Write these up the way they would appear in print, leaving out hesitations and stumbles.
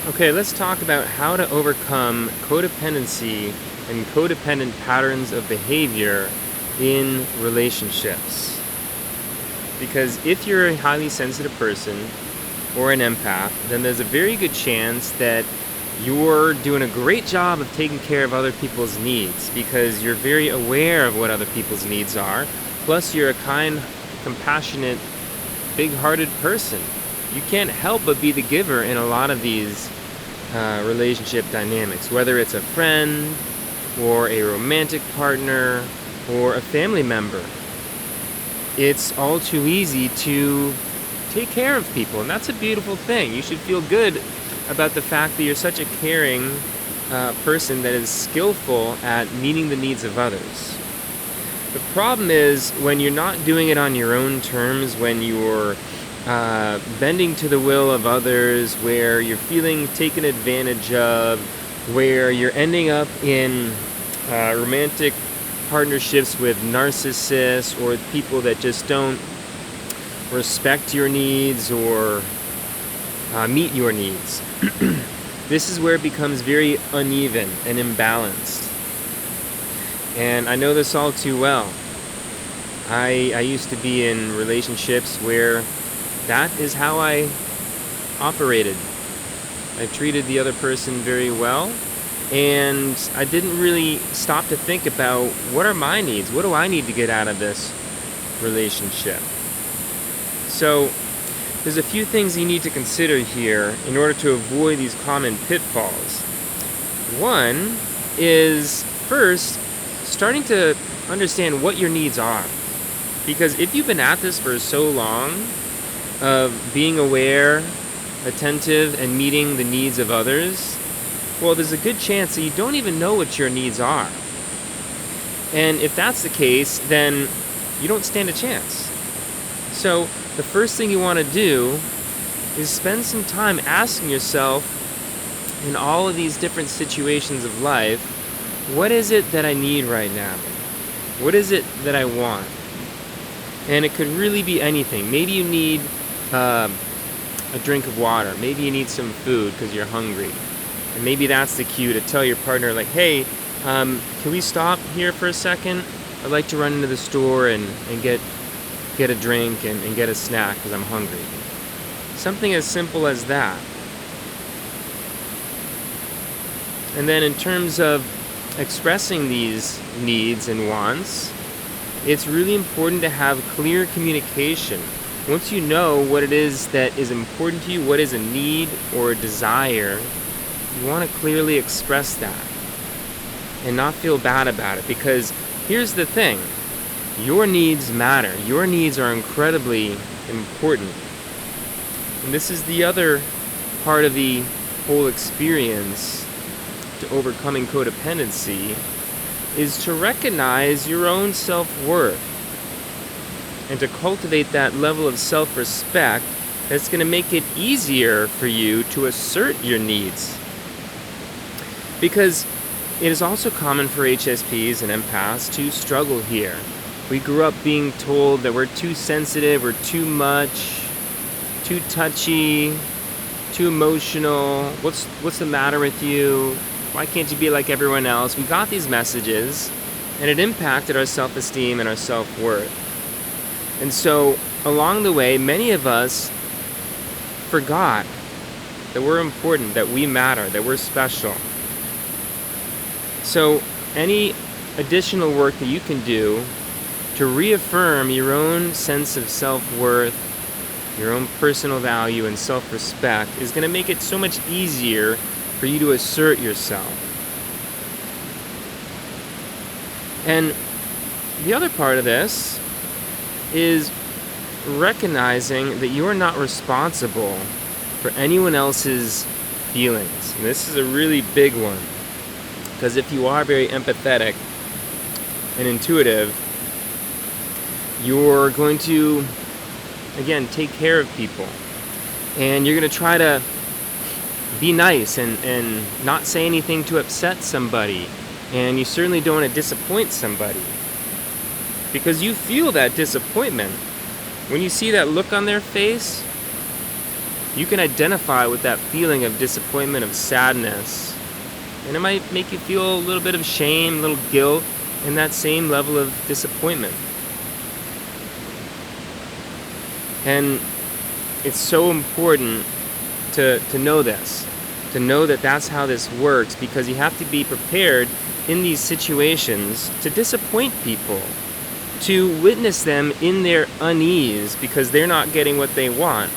Okay, let's talk about how to overcome codependency and codependent patterns of behavior in relationships. Because if you're a highly sensitive person or an empath, then there's a very good chance that you're doing a great job of taking care of other people's needs because you're very aware of what other people's needs are. Plus, you're a kind, compassionate, big-hearted person. You can't help but be the giver in a lot of these relationship dynamics, whether it's a friend or a romantic partner or a family member. It's all too easy to take care of people, and that's a beautiful thing. You should feel good about the fact that you're such a caring person that is skillful at meeting the needs of others. The problem is when you're not doing it on your own terms, when you're bending to the will of others, where you're feeling taken advantage of, where you're ending up in romantic partnerships with narcissists or people that just don't respect your needs or meet your needs. This is where it becomes very uneven and imbalanced. And I know this all too well. I used to be in relationships where that is how I operated. I treated the other person very well, and I didn't really stop to think about what are my needs? What do I need to get out of this relationship? So there's a few things you need to consider here in order to avoid these common pitfalls. One is, first, starting to understand what your needs are. Because if you've been at this for so long, of being aware, attentive, and meeting the needs of others, well, there's a good chance that you don't even know what your needs are. And if that's the case, then you don't stand a chance. So the first thing you want to do is spend some time asking yourself in all of these different situations of life, what is it that I need right now? What is it that I want? And it could really be anything. Maybe you need a drink of water. Maybe you need some food because you're hungry. And maybe that's the cue to tell your partner, like, hey, can we stop here for a second? I'd like to run into the store and get a drink and get a snack because I'm hungry. Something as simple as that. And then in terms of expressing these needs and wants, it's really important to have clear communication. Once you know what it is that is important to you, what is a need or a desire, you want to clearly express that and not feel bad about it. Because here's the thing, your needs matter. Your needs are incredibly important. And this is the other part of the whole experience to overcoming codependency, is to recognize your own self-worth and to cultivate that level of self-respect that's going to make it easier for you to assert your needs. Because it is also common for HSPs and empaths to struggle here. We grew up being told that we're too sensitive, we're too much, too touchy, too emotional. What's the matter with you? Why can't you be like everyone else? We got these messages, and it impacted our self-esteem and our self-worth. And so, along the way, many of us forgot that we're important, that we matter, that we're special. So, any additional work that you can do to reaffirm your own sense of self-worth, your own personal value and self-respect is going to make it so much easier for you to assert yourself. And the other part of this is recognizing that you are not responsible for anyone else's feelings. And this is a really big one, because if you are very empathetic and intuitive, you're going to, again, take care of people. And you're going to try to be nice and not say anything to upset somebody. And you certainly don't want to disappoint somebody, because you feel that disappointment. When you see that look on their face, You can identify with that feeling of disappointment, of sadness, and it might make you feel a little bit of shame, a little guilt, and that same level of disappointment. And it's so important to know this, to know that that's how this works, because you have to be prepared in these situations to disappoint people, to witness them in their unease because they're not getting what they want.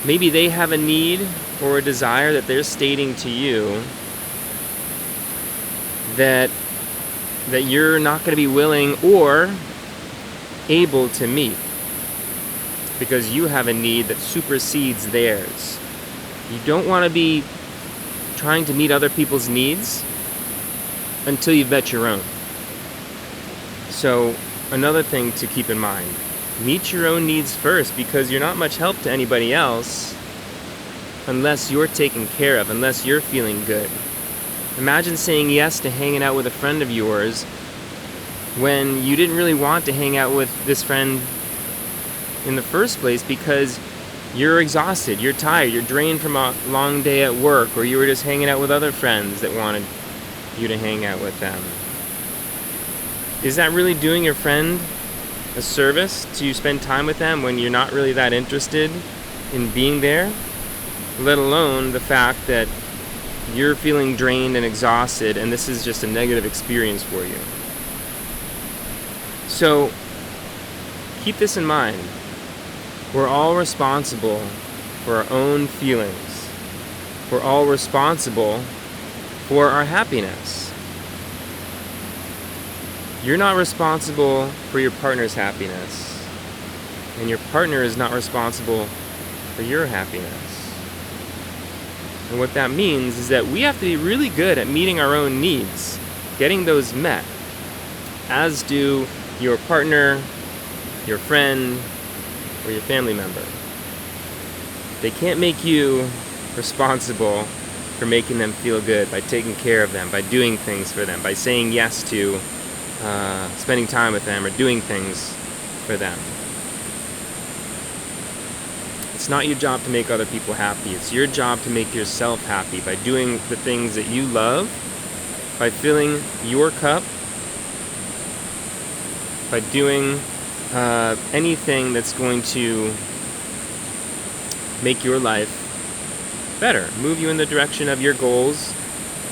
Maybe they have a need or a desire that they're stating to you that you're not going to be willing or able to meet, because you have a need that supersedes theirs. You don't want to be trying to meet other people's needs until you've met your own. So another thing to keep in mind, meet your own needs first, because you're not much help to anybody else unless you're taken care of, unless you're feeling good. Imagine saying yes to hanging out with a friend of yours when you didn't really want to hang out with this friend in the first place because you're exhausted, you're tired, you're drained from a long day at work, or you were just hanging out with other friends that wanted you to hang out with them. Is that really doing your friend a service to spend time with them when you're not really that interested in being there? Let alone the fact that you're feeling drained and exhausted, and this is just a negative experience for you. So keep this in mind. We're all responsible for our own feelings. We're all responsible for our happiness. You're not responsible for your partner's happiness, and your partner is not responsible for your happiness. And what that means is that we have to be really good at meeting our own needs, getting those met, as do your partner, your friend, or your family member. They can't make you responsible for making them feel good by taking care of them, by doing things for them, by saying yes to spending time with them or doing things for them. It's not your job to make other people happy. It's your job to make yourself happy by doing the things that you love, by filling your cup, by doing anything that's going to make your life better, move you in the direction of your goals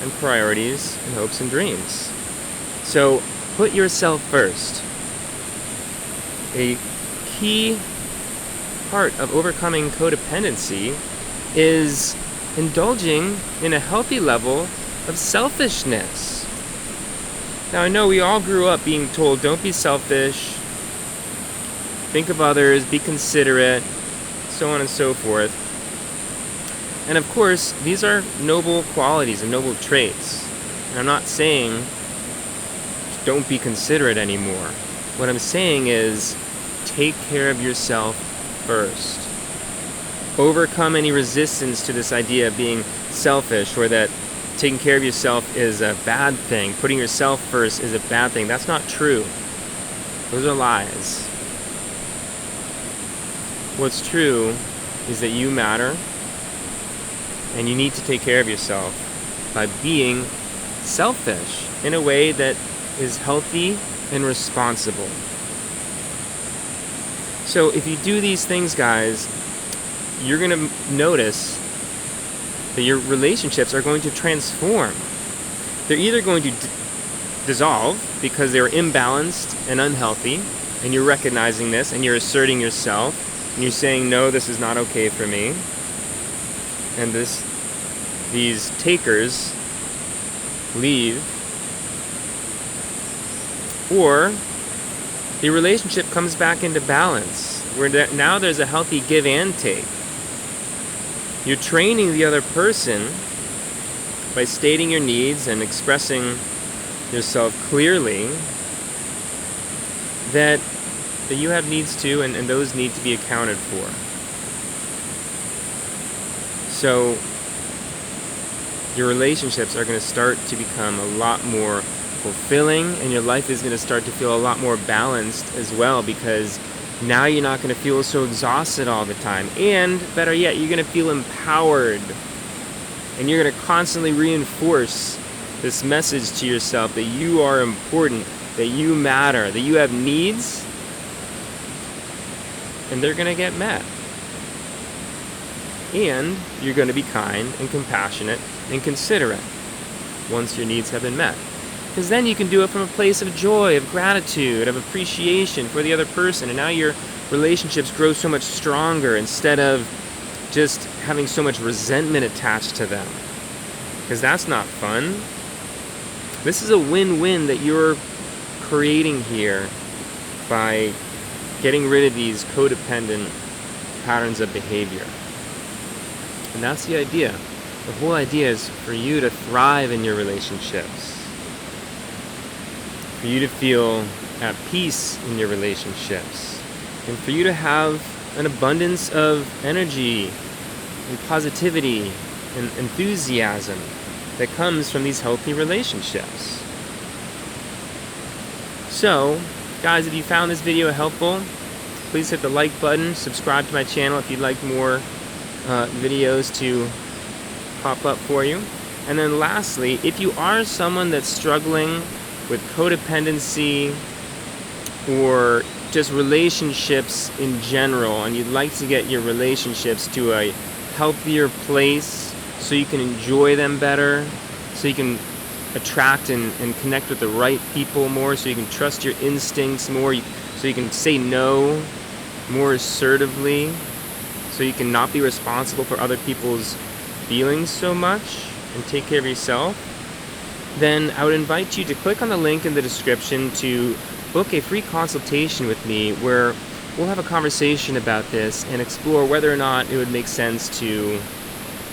and priorities and hopes and dreams. So put yourself first. A key part of overcoming codependency is indulging in a healthy level of selfishness. Now, I know we all grew up being told, don't be selfish, think of others, be considerate, so on and so forth. And of course, these are noble qualities and noble traits. And I'm not saying don't be considerate anymore. What I'm saying is take care of yourself first. Overcome any resistance to this idea of being selfish, or that taking care of yourself is a bad thing. Putting yourself first is a bad thing. That's not true. Those are lies. What's true is that you matter, and you need to take care of yourself by being selfish in a way that is healthy and responsible. So if you do these things, guys, you're going to notice that your relationships are going to transform. They're either going to dissolve because they're imbalanced and unhealthy, and you're recognizing this and you're asserting yourself, and you're saying, no, this is not okay for me. And these takers leave. Or the relationship comes back into balance, where now there's a healthy give and take. You're training the other person by stating your needs and expressing yourself clearly that you have needs too, and those need to be accounted for. So your relationships are going to start to become a lot more fulfilling, and your life is going to start to feel a lot more balanced as well, because Now you're not going to feel so exhausted all the time. And better yet, you're going to feel empowered. And you're going to constantly reinforce this message to yourself that you are important, that you matter, that you have needs, and they're going to get met. And you're going to be kind and compassionate and considerate once your needs have been met. Because then you can do it from a place of joy, of gratitude, of appreciation for the other person. And now your relationships grow so much stronger instead of just having so much resentment attached to them. Because that's not fun. This is a win-win that you're creating here by getting rid of these codependent patterns of behavior. And that's the idea. The whole idea is for you to thrive in your relationships. For you to feel at peace in your relationships. And for you to have an abundance of energy and positivity and enthusiasm that comes from these healthy relationships. So, guys, if you found this video helpful, please hit the like button, subscribe to my channel if you'd like more videos to pop up for you. And then lastly, if you are someone that's struggling with codependency or just relationships in general, and you'd like to get your relationships to a healthier place so you can enjoy them better, so you can attract and connect with the right people more, so you can trust your instincts more, so you can say no more assertively, so you can not be responsible for other people's feelings so much and take care of yourself, then I would invite you to click on the link in the description to book a free consultation with me where we'll have a conversation about this and explore whether or not it would make sense to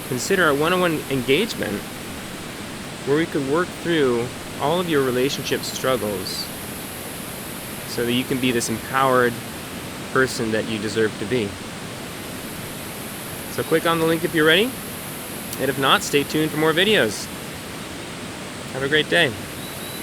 consider a one-on-one engagement where we could work through all of your relationship struggles so that you can be this empowered person that you deserve to be. So click on the link if you're ready, and if not, stay tuned for more videos. Have a great day.